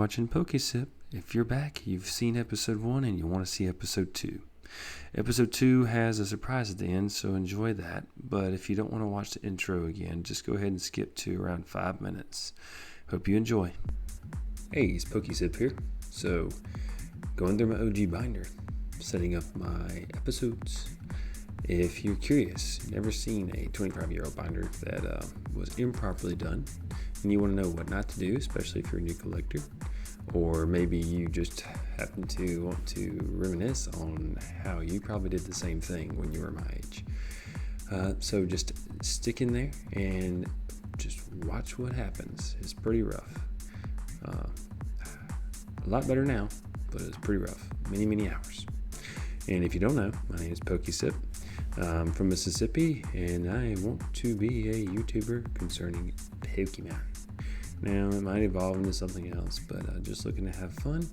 watching PokeSip. If you're back, you've seen episode 1 and you want to see episode 2. Episode 2 has a surprise at the end, so enjoy that. But if you don't want to watch the intro again, just go ahead and skip to around 5 minutes. Hope you enjoy. Hey, it's PokeSip here. So, going through my OG binder, setting up my episodes. If you're curious, never seen a 25-year-old binder that was improperly done, and you want to know what not to do, especially if you're a new collector, or maybe you just happen to want to reminisce on how you probably did the same thing when you were my age. So just stick in there and just watch what happens. It's pretty rough. A lot better now, but it's pretty rough. Many hours. And if you don't know, my name is PokeSip. I'm from Mississippi, and I want to be a YouTuber concerning Pokemon. Now, it might evolve into something else, but just looking to have fun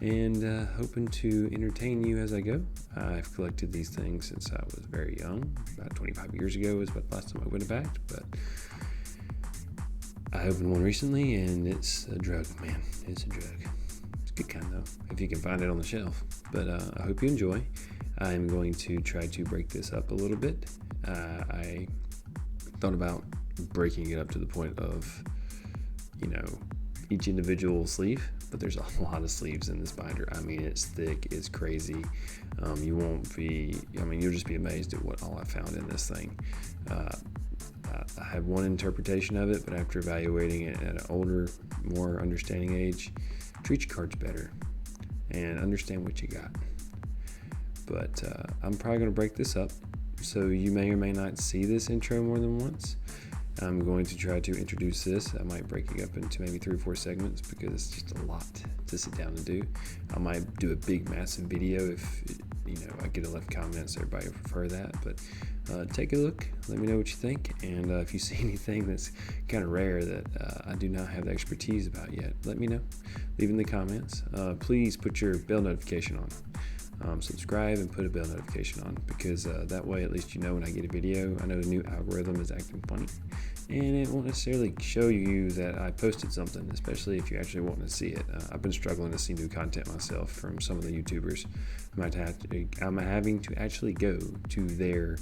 and hoping to entertain you as I go. I've collected these things since I was very young. About 25 years ago was about the last time I went back, but I opened one recently, and it's a drug, man. It's a drug. It's a good kind, though, if you can find it on the shelf. But I hope you enjoy. I'm going to try to break this up a little bit. I thought about breaking it up to the point of, each individual sleeve, but there's a lot of sleeves in this binder. I mean, it's thick, it's crazy. You'll just be amazed at what all I found in this thing. I have one interpretation of it, but after evaluating it at an older, more understanding age, treat your cards better and understand what you got. But I'm probably going to break this up, so you may or may not see this intro more than once. I'm going to try to introduce this. I might break it up into maybe 3 or 4 segments because it's just a lot to sit down and do. I might do a big, massive video if I get a left comments. Everybody would prefer that. But take a look. Let me know what you think. And if you see anything that's kind of rare that I do not have the expertise about yet, let me know. Leave in the comments. Please put your bell notification on. Subscribe and put a bell notification on, because that way at least you know when I get a video. I know the new algorithm is acting funny, and it won't necessarily show you that I posted something, especially if you actually want to see it. I've been struggling to see new content myself from some of the YouTubers. I'm having to actually go to their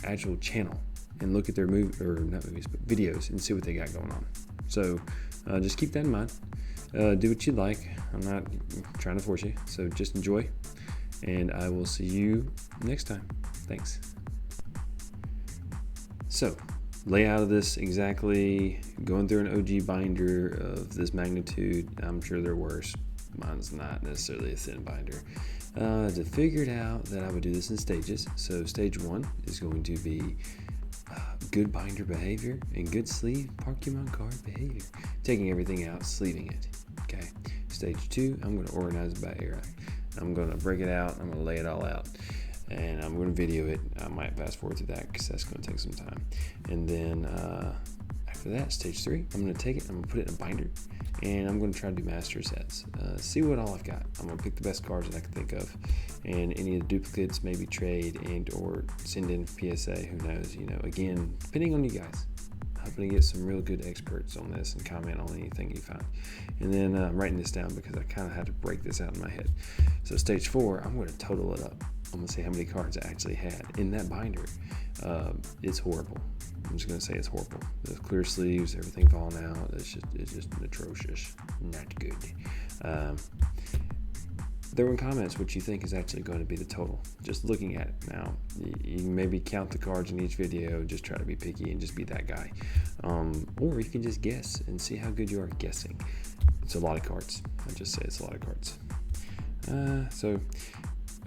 actual channel and look at their videos and see what they got going on. So just keep that in mind. Do what you like. I'm not trying to force you, so just enjoy, and I will see you next time. Thanks. So, layout of this exactly, going through an OG binder of this magnitude. I'm sure they're worse. Mine's not necessarily a thin binder. To figure it out that I would do this in stages. So stage 1 is going to be good binder behavior and good sleeve Pokemon card behavior. Taking everything out, sleeving it. Okay. Stage 2, I'm going to organize it by era. I'm going to break it out. I'm going to lay it all out. And I'm going to video it. I might fast forward through that because that's going to take some time. And then after that, stage 3, I'm going to take it, I'm going to put it in a binder, and I'm going to try to do master sets. See what all I've got. I'm going to pick the best cards that I can think of, and any of the duplicates maybe trade and or send in PSA. Who knows? Again, depending on you guys. Hoping to get some real good experts on this and comment on anything you find. And then I'm writing this down because I kind of had to break this out in my head. So stage 4, I'm going to total it up. I'm going to see how many cards I actually had in that binder. It's horrible. I'm just going to say it's horrible. The clear sleeves, everything falling out. It's just atrocious. Not good. There were comments what you think is actually going to be the total. Just looking at it now, you can maybe count the cards in each video. Just try to be picky and just be that guy. Or you can just guess and see how good you are at guessing. It's a lot of cards. I just say it's a lot of cards. So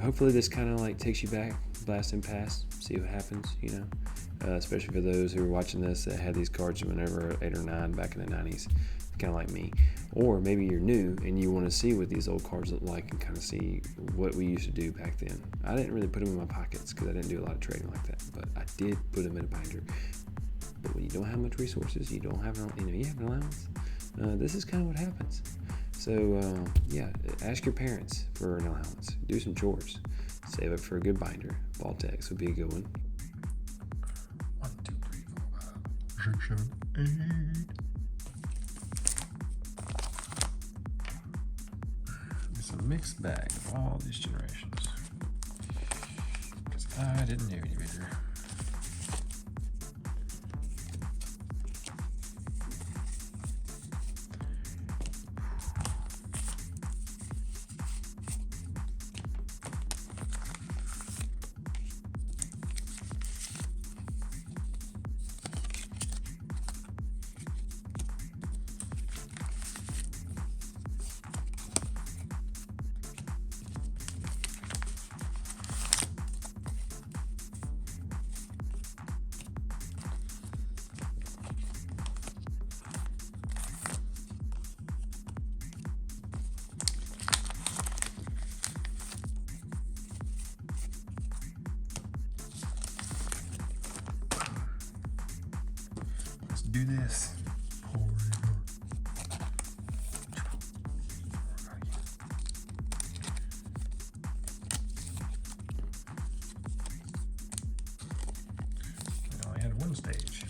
hopefully this kind of takes you back, blast and pass, see what happens, especially for those who are watching this that had these cards when they were 8 or 9 back in the 90s, kind of like me. Or maybe you're new and you want to see what these old cards look like and kind of see what we used to do back then. I didn't really put them in my pockets because I didn't do a lot of trading like that, but I did put them in a binder. But when you don't have much resources, you don't have you have an allowance. This is kind of what happens. So ask your parents for an allowance. Do some chores. Save up for a good binder. Baltex would be a good one. 1, 2, 3, 4, 5, 6, 7, 8. mixed bag of all these generations. Because I didn't do any bigger. Let's do this. I only had one stage.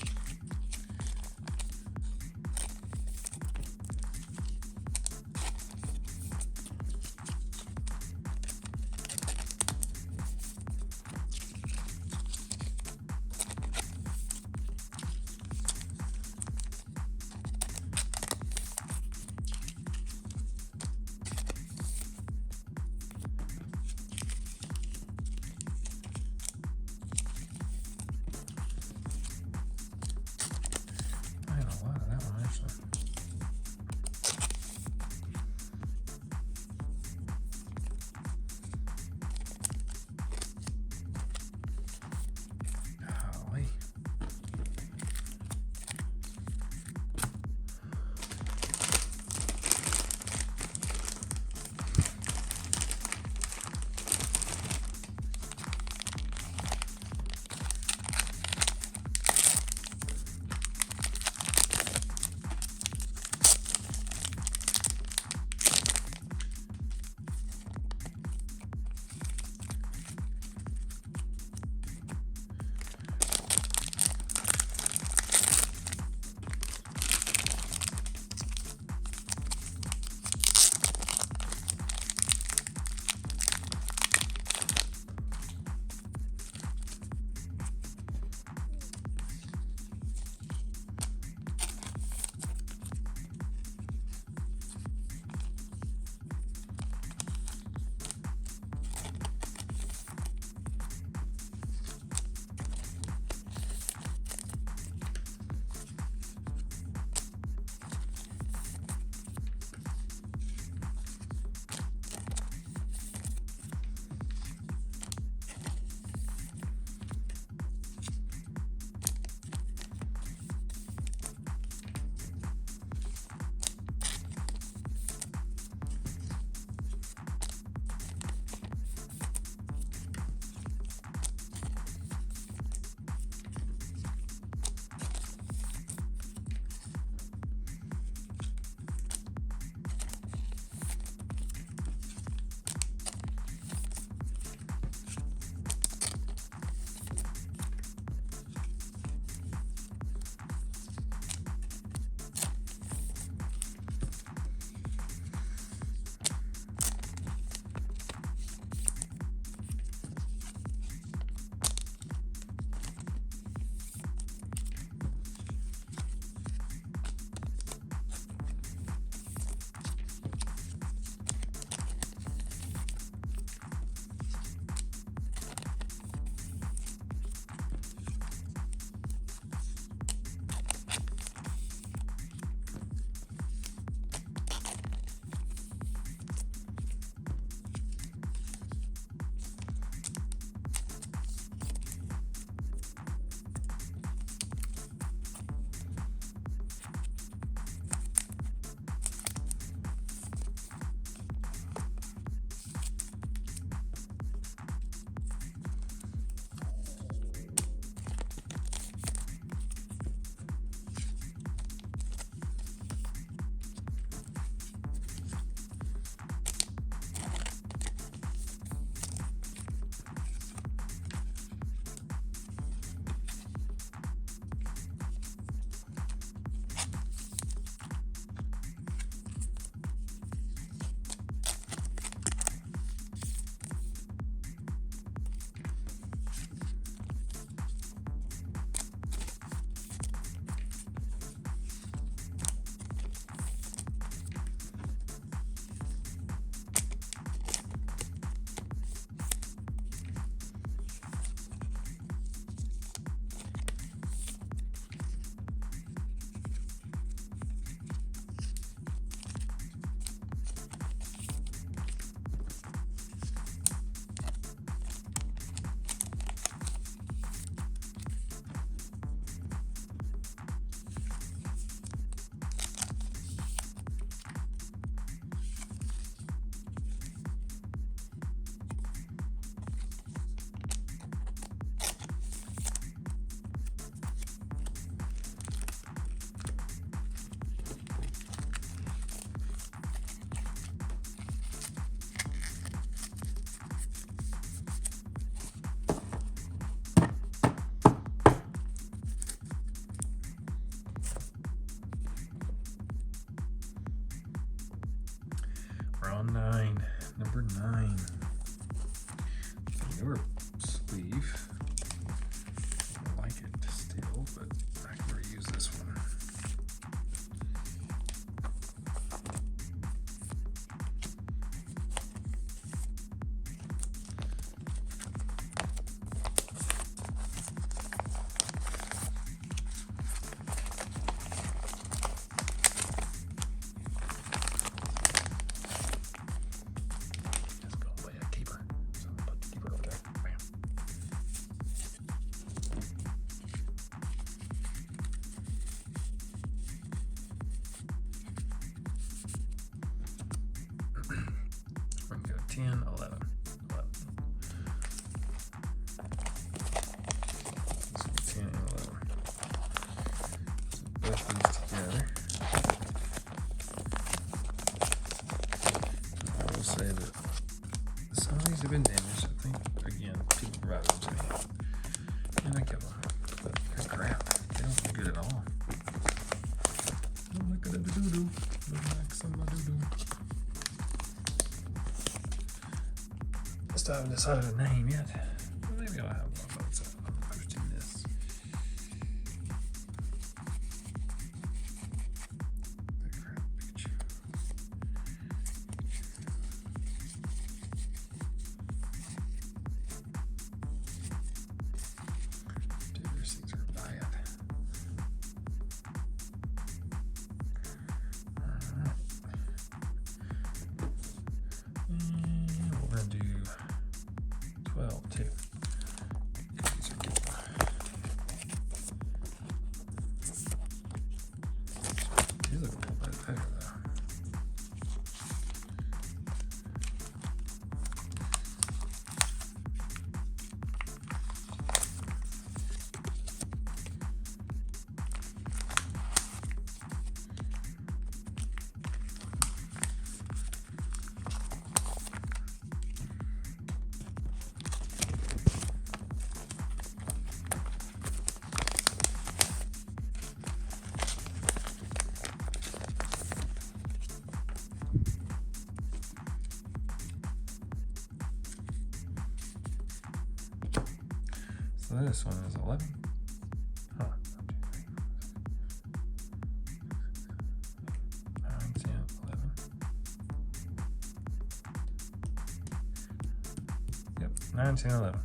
We're on 9. Number 9. Your sleeve. I like it still, but I can reuse this one. We're gonna go 10, 11. 11. Let's go 10 and 11. So both these together. I will say that some of these have been damaged. I think, again, people provided them to me. And I kept them. But they're crap. They don't look good at all. Don't look at the doo-doo. Look like some doo-doo. Still haven't decided a name yet. Well, maybe I'll have one votes on posting this. The crap picture. Dude, these things are bad. Alright. And we're gonna do 12 too. These are good. These look a little bit better though. So this one is 11. Huh. 9, 10, 11. Yep, 9, 10, 11.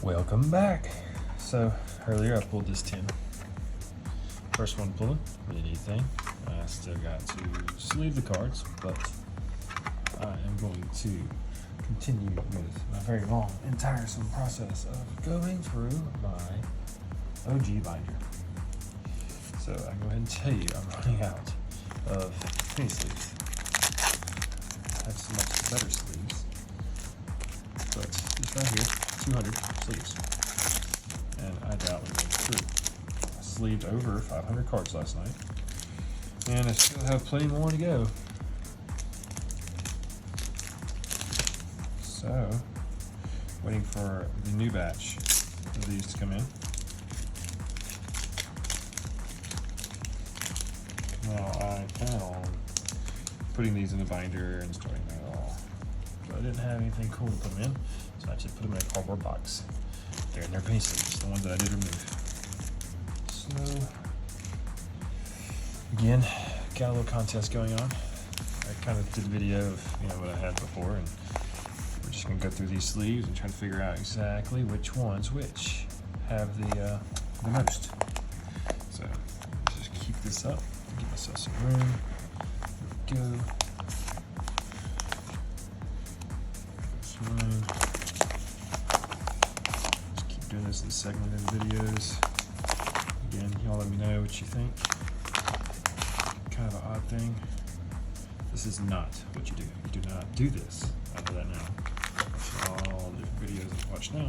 Welcome back. So earlier I pulled this tin. First one pulling, anything. I still got to sleeve the cards, but I am going to continue with my very long and tiresome process of going through my OG binder. So I can go ahead and tell you I'm running out of penny sleeves. I have some much better sleeves, but this right here, 200 sleeves, and I doubt we're going through. I sleeved over 500 cards last night, and I still have plenty more to go. So, waiting for the new batch of these to come in. Now I plan on putting these in a binder and starting that all. But I didn't have anything cool to put them in, so I just put them in a cardboard box. They're in their penny sleeves, the ones that I did remove. So, again, got a little contest going on. I kind of did a video of what I had before, and we're just gonna go through these sleeves and try to figure out exactly which ones have the most. So let's just keep this up, give myself some room. Here we go. Just keep doing this in segmented videos. Again, y'all let me know what you think. Kind of an odd thing. This is not what you do. You do not do this. I know that now. All the different videos I've watched now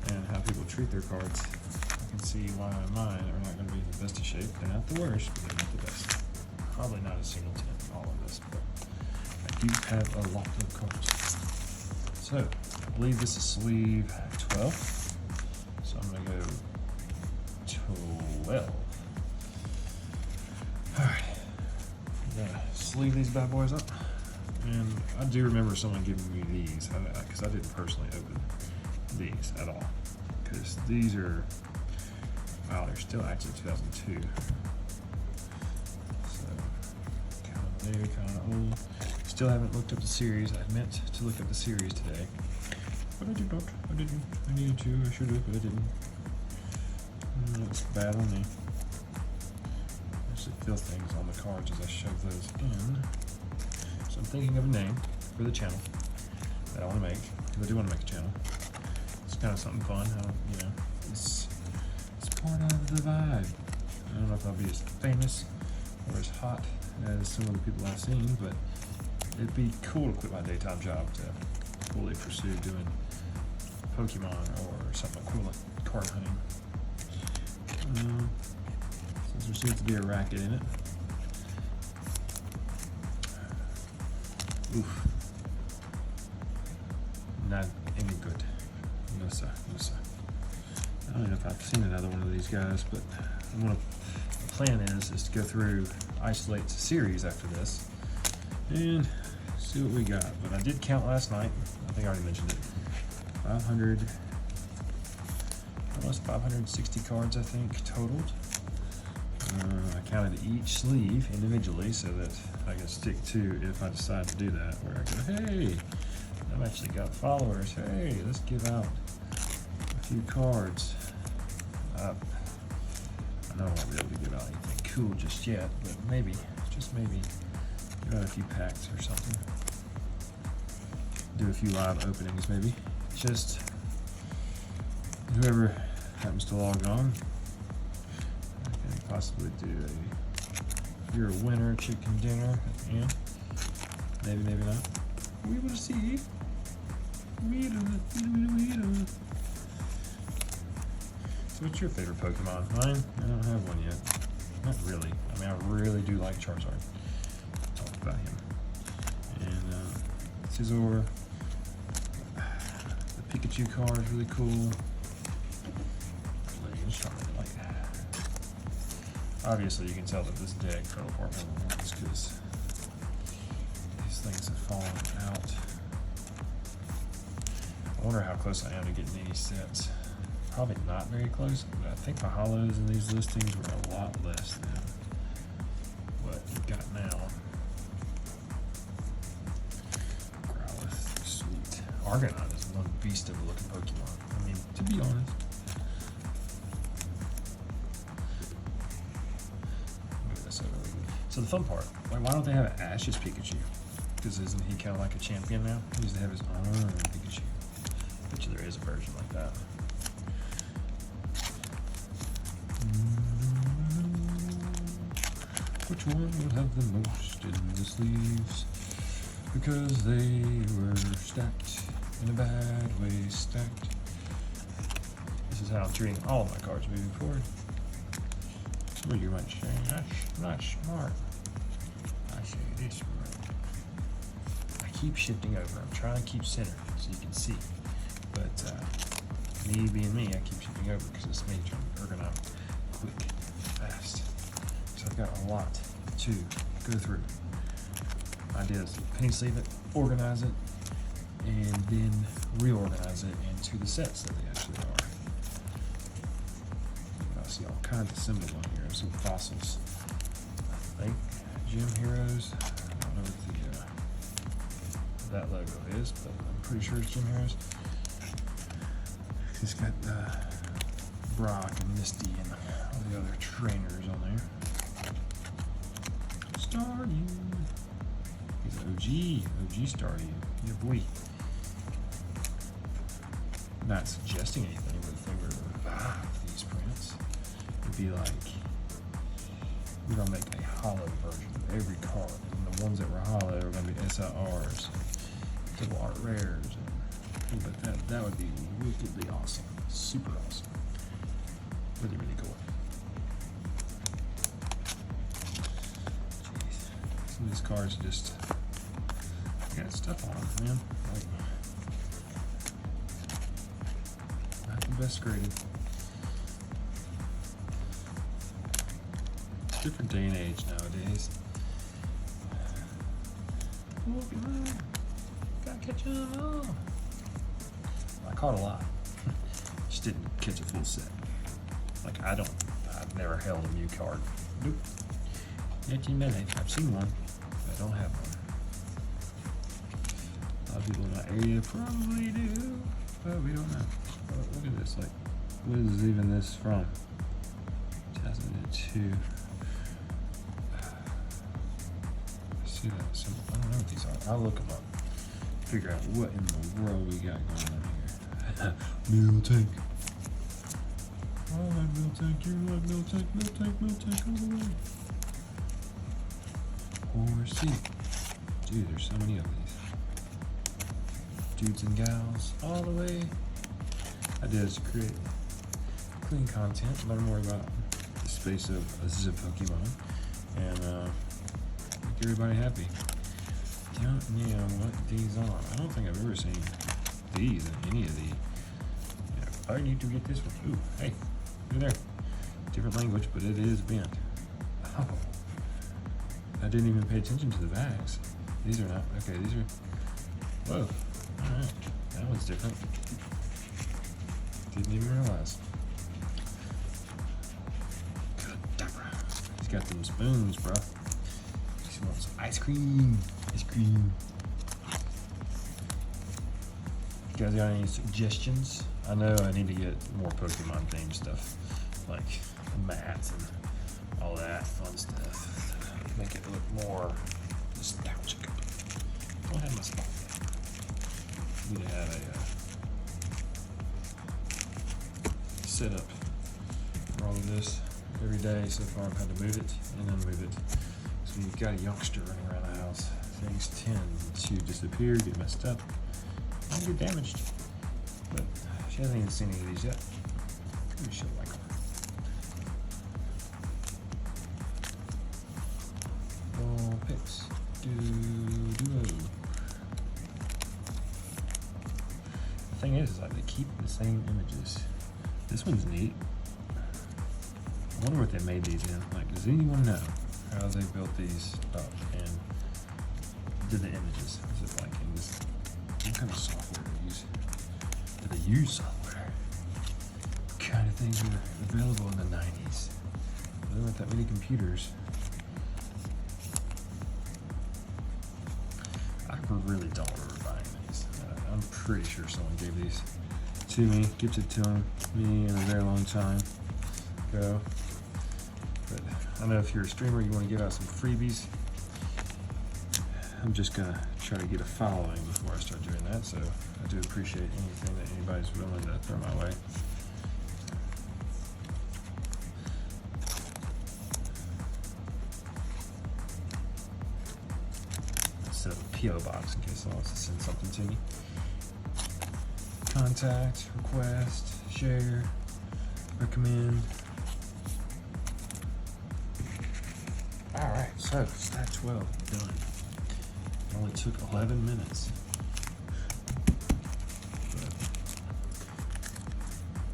and how people treat their cards, I can see why mine are not going to be the best of shape. They're not the worst, but they're not the best. Probably not a single 10 in all of this, but I do have a lot of cards. So, I believe this is sleeve 12. So I'm going to go 12. Alright. I'm going to sleeve these bad boys up. And I do remember someone giving me these, because I didn't personally open these at all. Because these are, wow, they're still actually 2002. So, kind of new, kind of old. Still haven't looked up the series. I meant to look up the series today, but I did not. I didn't. I needed to. I should have, but I didn't. That's bad on me. I actually feel things on the cards as I shove those in. So I'm thinking of a name for the channel that I want to make, because I do want to make a channel. It's kind of something fun. It's part of the vibe. I don't know if I'll be as famous or as hot as some of the people I've seen, but it'd be cool to quit my daytime job to fully pursue doing Pokemon or something cool like card hunting. Since there seems to be a racket in it. Oof. Not any good. No sir, no sir. I don't know if I've seen another one of these guys, but the plan is to go through, isolate the series after this, and see what we got. But I did count last night. I think I already mentioned it. 500, almost 560 cards, I think, totaled. I counted each sleeve individually so that I can stick to, if I decide to do that, where I go, hey, I've actually got followers. Hey, let's give out a few cards. I know I won't be able to give out anything cool just yet, but maybe, just maybe, give out a few packs or something. Do a few live openings, maybe. Just whoever happens to log on. I can possibly do if you're a winner, chicken dinner at the end. Maybe, maybe not. We will see. We will. So what's your favorite Pokemon? Mine? I don't have one yet. Not really. I mean, I really do like Charizard. Talk about him. And Scizor. The Pikachu card is really cool. Obviously, you can tell that this deck fell apart more than once because these things have fallen out. I wonder how close I am to getting these sets. Probably not very close, but I think my hollows in these listings were a lot less than what we've got now. Growlithe, sweet. Argonaut is one beast of a looking Pokemon. I mean, to be honest. Move this over. So the fun part, why don't they have an Ash's Pikachu? Because isn't he kind of like a champion now? He used to have his own Pikachu. Bet you there is a version like that. Which one will have the most in the sleeves? Because they were stacked in a bad way, stacked. This is how I'm treating all of my cards moving forward. Some of you might say, that's not smart. I say it is smart. I keep shifting over. I'm trying to keep centered so you can see. But me being me, I keep shifting over because it's me trying to be ergonomic, quick, fast. So I've got a lot to go through. My idea is to penny sleeve it, organize it, and then reorganize it into the sets that they actually are. I see all kinds of symbols on here, some fossils. I think Gym Heroes. I don't know what that logo is, but I'm pretty sure it's Gym Heroes. He's got Brock and Misty and all the other trainers on there. Staryu. He's OG Staryu. Yeah, boy. Not suggesting anything, but if they were to revive these prints, it'd be like we're gonna make a hollow version of every card, and the ones that were hollow are gonna be SIRs, double art rares, and but that would be wickedly awesome, super awesome, really cool. Some of these cards just got stuff on them, man. Like, not the best graded. Different day and age nowadays. Pokemon, gotta catch them all. I caught a lot. Just didn't catch a full set. Like I've never held a Mew card. Nope. Yet you minute. I've seen one, but I don't have one. A lot of people in my area probably do, but we don't know. Oh, look at this. Like, what is even this from? 2002. See that? So I don't know what these are. I'll look them up. Figure out what in the world we got going on here. Miltank. I like Miltank. You like Miltank all the way. Horsey. Dude, there's so many of these. Dudes and gals, all the way. I did is create clean content, let them worry about the space of a Pokemon, and make everybody happy. Tell me what these are. I don't think I've ever seen these in any of the. Yeah, I need to get this one. Ooh, hey, look there. Different language, but it is bent. Oh. I didn't even pay attention to the bags. These are not, okay, these are, whoa, alright, that one's different. Didn't even realize. Good dapper. He's got them spoons, bro. He wants ice cream. Ice cream. You guys got any suggestions? I know I need to get more Pokemon themed stuff, like mats and all that fun stuff. Make it look more nostalgic. Don't have my spot yet. Need to have a setup for all of this every day. So far I've had to move it and unmove it. So you've got a youngster running around the house. Things tend to disappear, get messed up, and get damaged. But she hasn't even seen any of these yet. Maybe she'll like them. Picks. Duo. The thing is like they keep the same images. This one's neat. I wonder what they made these in. Like, does anyone know how they built these up and did the images? Is it like in this? What kind of software do they use? Do they use software? What kind of things were available in the 90s? There weren't that many computers. I really don't remember buying these. I'm pretty sure someone gave these to me, gifted to me in a very long time ago. But I know if you're a streamer, you want to give out some freebies. I'm just gonna try to get a following before I start doing that, so I do appreciate anything that anybody's willing to throw my way. Set up a PO box in case someone wants to send something to me. Contact, request, share, recommend. Alright, so stack 12 done. It only took 11 minutes. But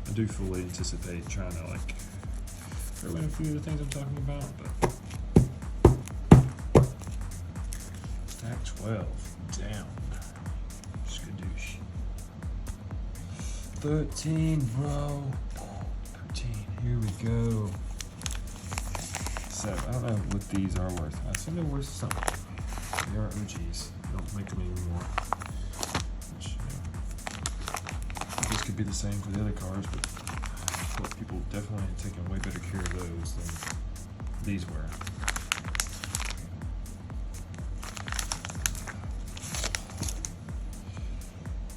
I do fully anticipate trying to like throw in a few of the things I'm talking about, but stack 12 down. Skadoosh. 13, bro. 13, here we go. So, I don't know what these are worth. I assume they're worth something. They are OGs. They don't make them anymore. Which, this could be the same for the other cards, but I feel like people definitely have taken way better care of those than these were.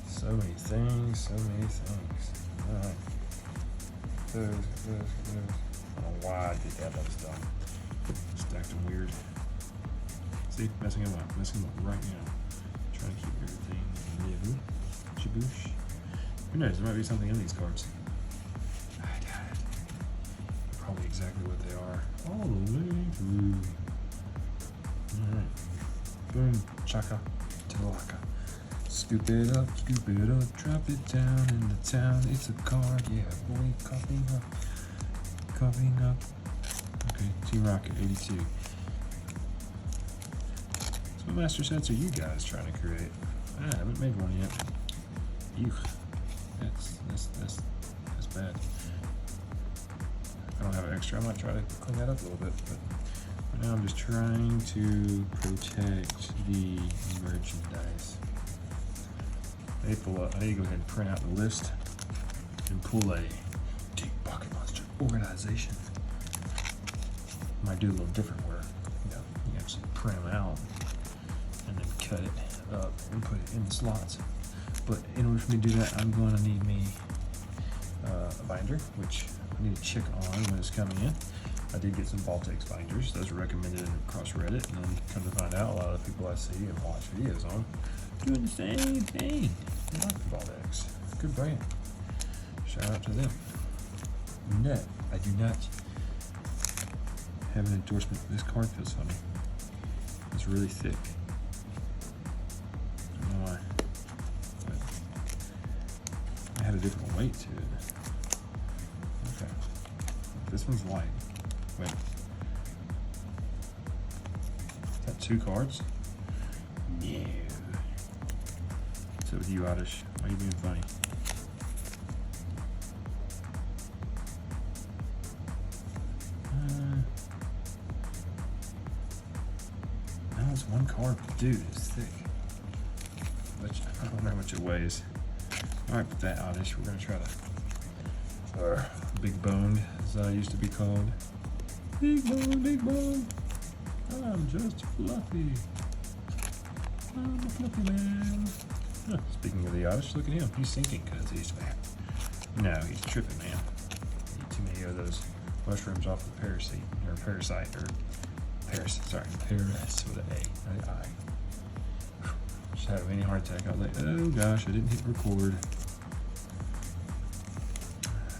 So many things, so many things. Alright. Those. I don't know why I did that. That was dumb. Stacked them weird. See, messing them up right now. Trying to keep everything new. Shaboosh. Who knows? There might be something in these cards. I doubt it. Probably exactly what they are. All the way through. Alright. Boom. Chaka. Tilaka. Scoop it up, drop it down in the town. It's a card, yeah, boy, coughing up. Okay, Team Rocket 82. So what master sets are you guys trying to create? I haven't made one yet. Ew, that's bad. If I don't have an extra, I might try to clean that up a little bit, but right now I'm just trying to protect the merchandise. I need to go ahead and print out the list and pull a Deep Pocket Monster organization. Might do a little different where you actually print them out and then cut it up and put it in the slots. But in order for me to do that, I'm going to need me a binder, which I need to check on when it's coming in. I did get some Baltex binders. Those were recommended across Reddit, and then come to find out, a lot of the people I see and watch videos on doing the same thing. I like Baltex. Good brand. Shout out to them. No, I do not have an endorsement. This card feels funny. It's really thick. I don't know why. But it had a different weight to it. Okay. This one's light. Wait. Is that 2 cards? No. So with you, Oddish, why are you being funny? No, it's 1 card, but dude, it's thick. Which, I don't know how much it weighs. Alright, with that, Oddish, we're gonna try to, or big boned, as I used to be called. Big bone. I'm just fluffy. I'm a fluffy man. Huh, speaking of the Oddish, look at him. He's sinking because he's fat. No, he's tripping, man. Eat too many of those mushrooms off the Paris with an A, not an I. Just had a mini heart attack. I was like, oh gosh, I didn't hit record.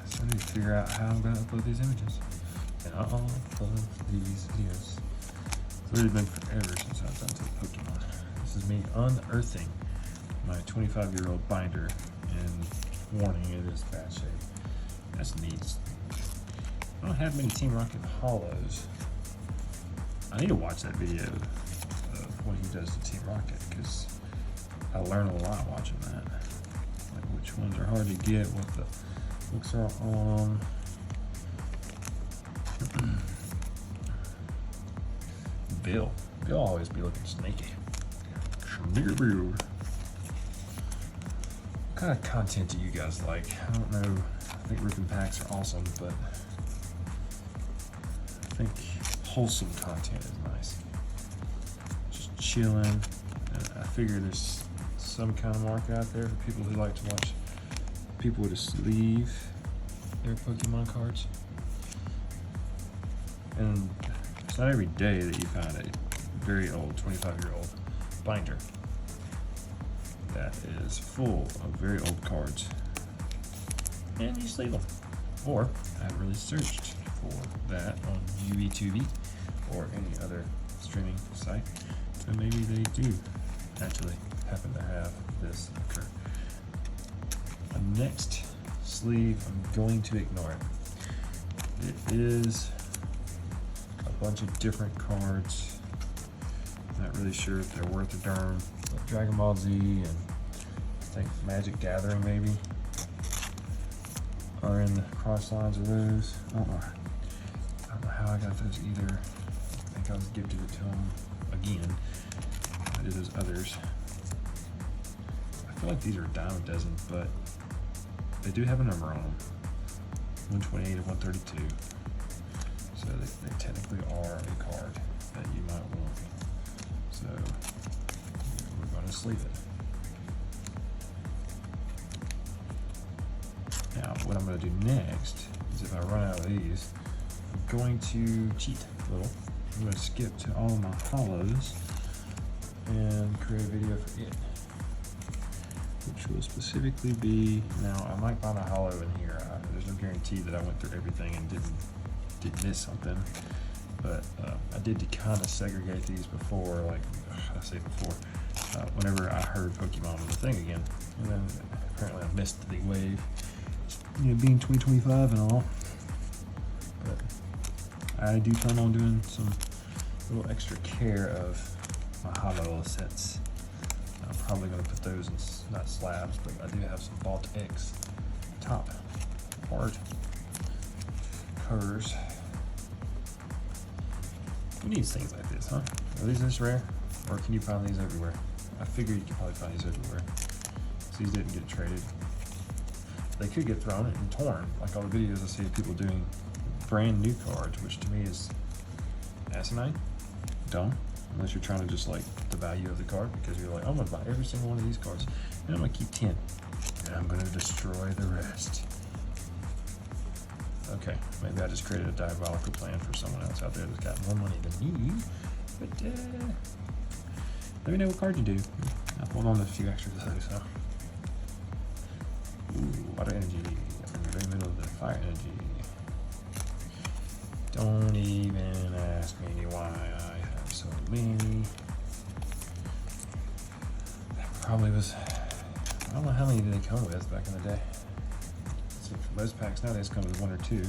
So I need to figure out how I'm going to upload these images. And I'll upload these videos. It's really been forever since I've done some Pokemon. This is me unearthing my 25-year-old binder, and warning, it is bad shape. That's neat. I don't have many Team Rocket hollows. I need to watch that video of what he does to Team Rocket, because I learn a lot watching that. Like which ones are hard to get, what the looks are on. Bill always be looking snaky. kind of content do you guys like? I don't know. I think ripping packs are awesome, but I think wholesome content is nice. Just chilling. And I figure there's some kind of market out there for people who like to watch people just leave their Pokemon cards. And it's not every day that you find a very old, 25-year-old binder that is full of very old cards. And you just leave them. Or I haven't really searched for that on UV2V or any other streaming site. So maybe they do actually happen to have this occur. The next sleeve, I'm going to ignore it. It is a bunch of different cards. Not really sure if they're worth a darn. But Dragon Ball Z and I think Magic Gathering maybe are in the cross lines of those. I don't know how I got those either. I think I was gifted it to them again. I did those others. I feel like these are a dime a dozen, but they do have a number on them. 128 and 132. So they technically are a card that you might want. So we're going to sleeve it. Now, what I'm going to do next is if I run out of these, I'm going to cheat a little. I'm going to skip to all of my hollows and create a video for it, which will specifically be, now I might find a hollow in here. There's no guarantee that I went through everything and didn't miss something, but I did kind of segregate these before, like I say before, whenever I heard Pokemon was a thing again, and then apparently I missed the wave, you know, being 2025 and all. But I do plan on doing some little extra care of my hollow sets. I'm probably going to put those in, not slabs, but I do have some Vault X top hard covers. Who needs things like this, huh? Are these this rare? Or can you find these everywhere? I figure you can probably find these everywhere. So these didn't get traded. They could get thrown and torn, like all the videos I see of people doing brand new cards, which to me is asinine, dumb, unless you're trying to just like the value of the card, because you're like, I'm gonna buy every single one of these cards and I'm gonna keep 10 and I'm gonna destroy the rest. Okay, maybe I just created a diabolical plan for someone else out there that's got more money than me, but let me know what card you do. I'll hold on to a few extras of those, so. Ooh, water energy, in the very middle of the fire energy. Don't even ask me why I have so many. That probably was, I don't know how many did they come with back in the day. So for most packs nowadays come with one or two.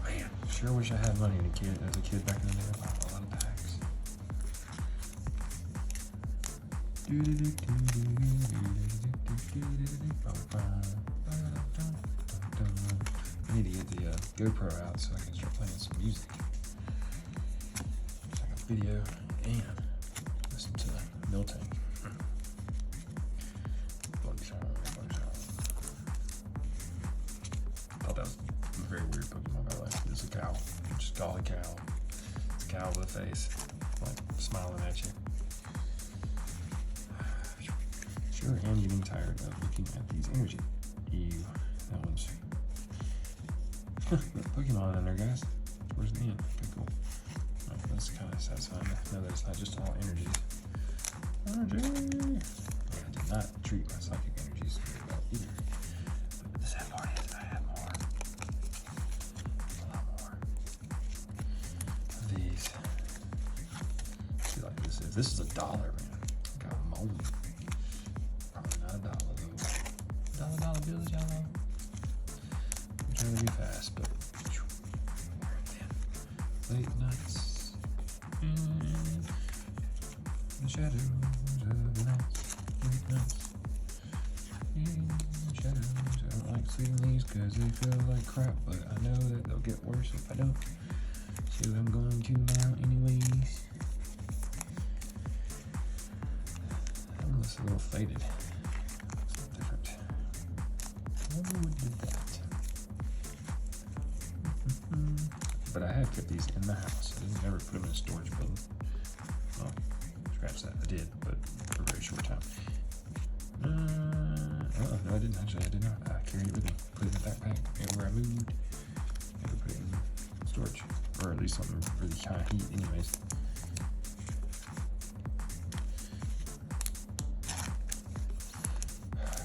Man, sure wish I had money as a kid back in the day. I bought a lot of packs. I need to get the GoPro out so I can start playing some music. Check out video and listen to Milton. I thought that was a very weird Pokemon by the way. It's a cow. Just call it a cow. It's a cow with a face, like smiling at you. Sure, I'm getting tired of looking at these energy. Ew, that one's Pokemon in there, guys. Where's the end? Okay, cool. Oh, that's kind of satisfying. No, that it's not just all energies. Energy! Yeah, I did not treat my psychic energies very well either. But the sad part is I have more. A lot more of these. See, like this is. This is $1, man. God, moly. Probably not $1 though. Dollar bills, y'all know. I'm trying to be fast, but late nights in the shadows of the night. Late nights in the shadows. I don't like sleeping these because they feel like crap, but I know that they'll get worse if I don't. So I'm going to now anyways. It's a little faded. It's a little different. What did that? But I have kept these in the house. I didn't ever put them in a storage building. Well, scratch that. I did, but for a very short time. No, I didn't actually. I did not. I carried it with me. Put it in the backpack everywhere I moved. Never put it in storage, or at least something really high heat, anyways.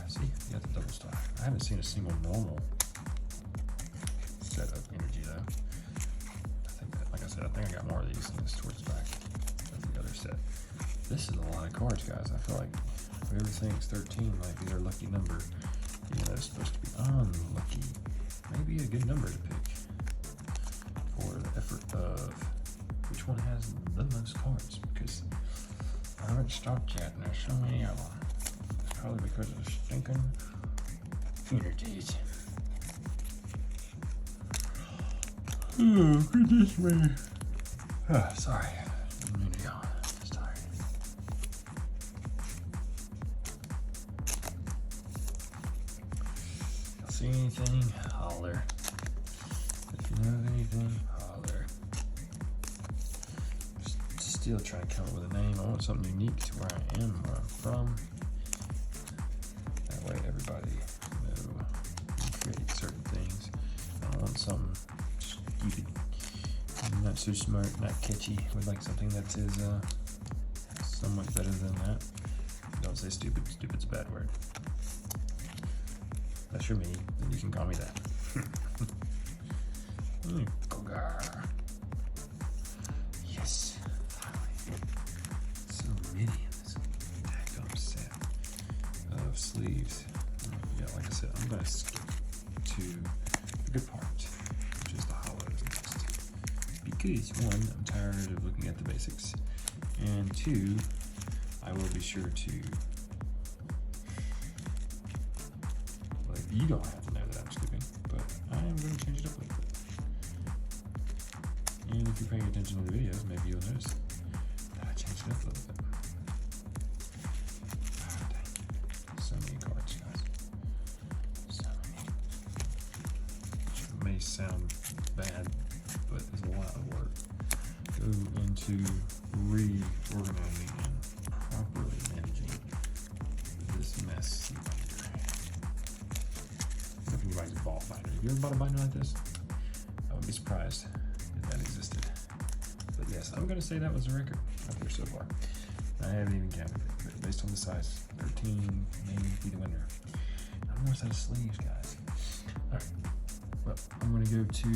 See, you got the double star. I haven't seen a single normal set of energy though. I think that, like I said, I think I got more of these in this towards the back of the other set. This is a lot of cards, guys. I feel like whoever thinks 13 might be their lucky number, even though it's supposed to be unlucky, maybe a good number to pick for the effort of which one has the most cards, because I haven't stopped yet and there's so many of them. It's probably because of the stinking energies. Oh, goodness me. Sorry. Didn't mean to yawn. Just tired. If you see anything, holler. If you know of anything, holler. Still trying to come up with a name. I want something unique to where I am, where I'm from. That way everybody know you create certain things. I don't want something stupid, not so smart, not catchy. Would like something that is somewhat better than that. Don't say stupid. Stupid's a bad word. That's your me, then you can call me that. Yes. So many in this daggum set of sleeves. Yeah, like I said, I'm gonna skip to the good part, which is the hollows next. Because one, I'm tired of looking at the basics, and two, I will be sure to. Well, you don't have to know that I'm skipping, but I am going to change it up a little bit. And if you're paying attention to the videos, maybe you'll notice that I changed it up a little bit. Oh, dang. So many cards, guys. So many. Which may sound bad, but there's a lot of work go into reorganizing and properly managing this mess binder. If anybody's bought a binder. Have you ever bought a binder like this? I would be surprised if that existed. But yes, I'm going to say that was a record up there so far. I haven't even counted it, but based on the size, 13 may be the winner. One more set of sleeves, guys. Alright, well, I'm going to go to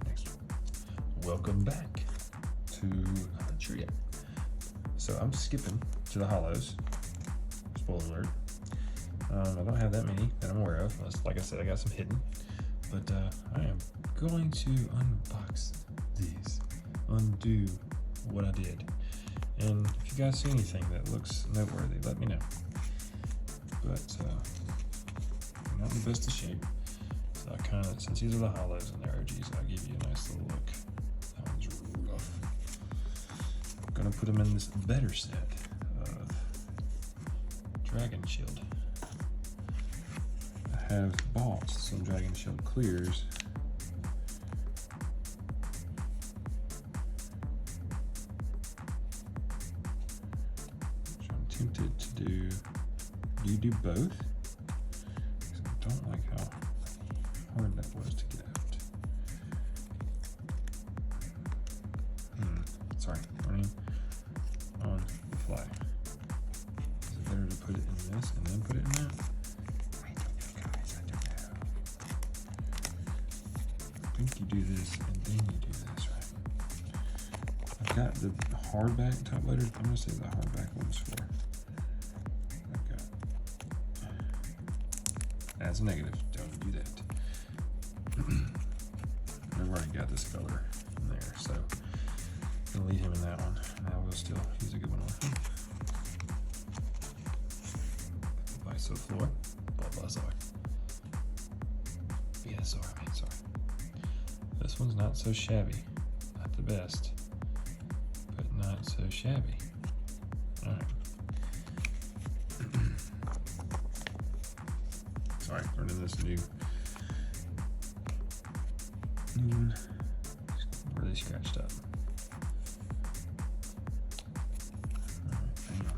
next one. Welcome back to Trio. So I'm skipping to the hollows. Spoiler alert. I don't have that many that I'm aware of. Like I said, I got some hidden. But I am going to unbox these, undo what I did. And if you guys see anything that looks noteworthy, let me know. But I'm not in the best of shape. So I kind of, since these are the hollows and they're OGs, I'll give you a nice little look. That one's rough. I'm gonna put them in this better set of Dragon Shield. I have bought some Dragon Shield clears. Which I'm tempted to do. Do you do both? Because I don't like how hard that was to get out. Sorry, running on the fly. Is it better to put it in this and then put it in that? I don't know, guys, I don't know. I think you do this and then you do this, right? I've got the hardback top loaders. I'm gonna say the hardback one's for. I've got. That's a negative. Don't do that. I've already got this filler in there, so I'm gonna leave him in that one. And I will still use a good one on him. Floor. Bulbasaur. Venusaur, I mean, sorry. This one's not so shabby. Not the best, but not so shabby. All right. Sorry, learning this new one. Really scratched up. All right, hang on.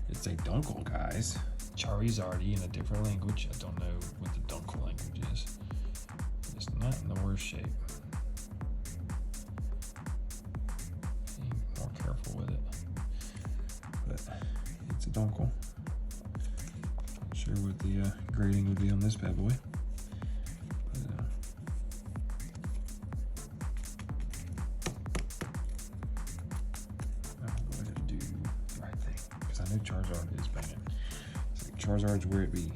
It's a Dunkel, guys. Charizardy in a different language. I don't know what the Dunkel language is. It's not in the worst shape. Be more careful with it. But it's a Dunkel. Not sure what the grading would be on this bad boy. But, I'll go ahead and do the right thing, because I know Charizard is banging. So Charizard's where it be.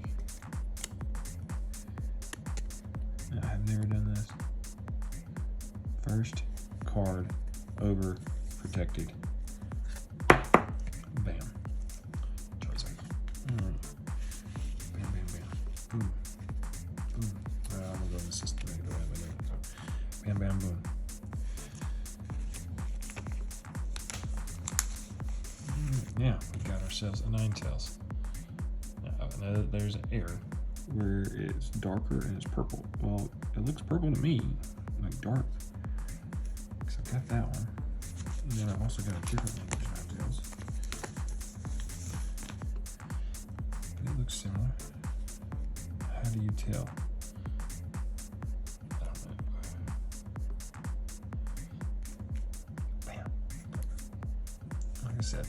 I've never done this. First card over protected. Bam. Charizard. Bam, bam, bam. Boom. Boom. I'm gonna go in the system. Bam, bam, boom. Now we got ourselves a Ninetales. Now I know that there's an error where it's darker and it's purple. Well, it looks purple to me, like dark. Because I've got that one. And then I've also got a different language Ninetales. But it looks similar. How do you tell? I don't know. Bam. Like I said,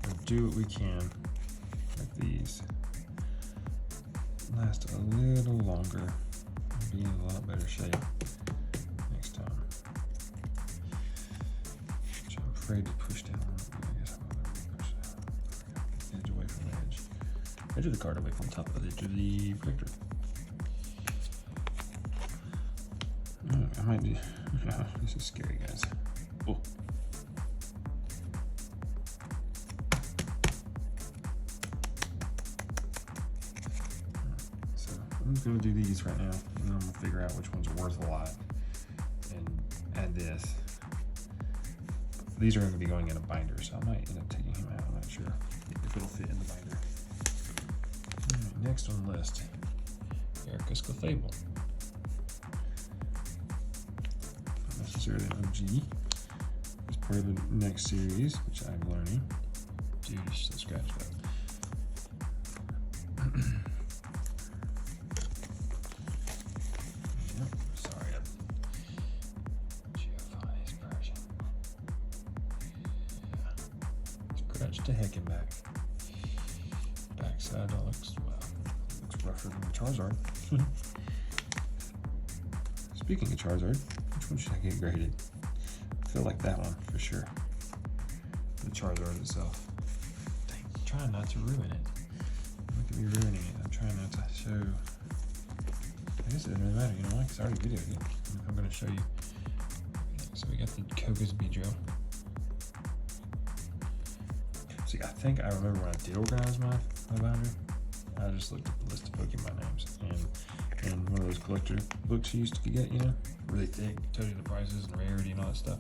we'll do what we can with these. Last a little longer and be in a lot better shape next time. Which I'm afraid to push down. I guess I'm gonna push the edge away from the edge. Edge of the card away from the top of the edge of the protector. I might do. Oh, this is scary, guys. Oh. I'm just gonna do these right now, and then I'm gonna figure out which ones are worth a lot, and add this. These are gonna be going in a binder, so I might end up taking him out. I'm not sure if it'll fit in the binder. All right, next on the list, Erika's Clefable. Not necessarily an OG. It's part of the next series, which I'm learning. Dude, it's so scratched up. Scratched to heck and back. Backside looks rougher than the Charizard. Speaking of Charizard, which one should I get graded? I feel like that one for sure. The Charizard itself. Dang, I'm trying not to ruin it. Look at me ruining it. I'm trying not to show. I guess it doesn't really matter, you know why? Because I already videoed it. I'm going to show you. So we got the PokeSip drill. See, I think I remember when I did organize my binder, I just looked at the list of Pokemon names, and one of those collector books you used to get, you know, really thick, told you the prices and rarity and all that stuff.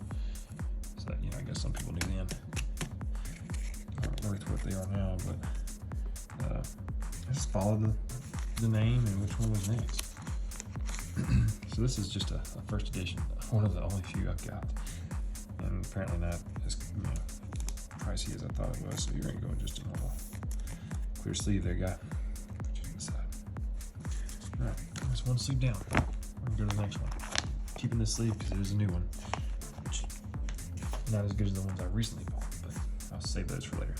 So that, you know, I guess some people knew then aren't worth what they are now, but I just followed the name and which one was next. So this is just a first edition, one of the only few I've got, and apparently not as, you know, pricey as I thought it was, so you're gonna go with just a normal clear sleeve there, guy. Put you to the side. Alright, that's one sleeve down. We're gonna go to the next one. Keeping this sleeve because there's a new one, which not as good as the ones I recently bought, but I'll save those for later.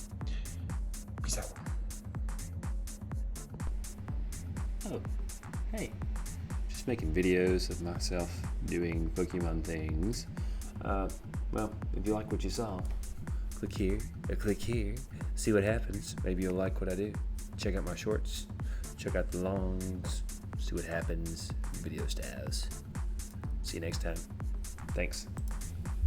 Peace out. Oh, hey. Just making videos of myself doing Pokemon things. Well, if you like what you saw, click here or click here, see what happens. Maybe you'll like what I do. Check out my shorts, check out the longs, see what happens, video styles. See you next time. Thanks.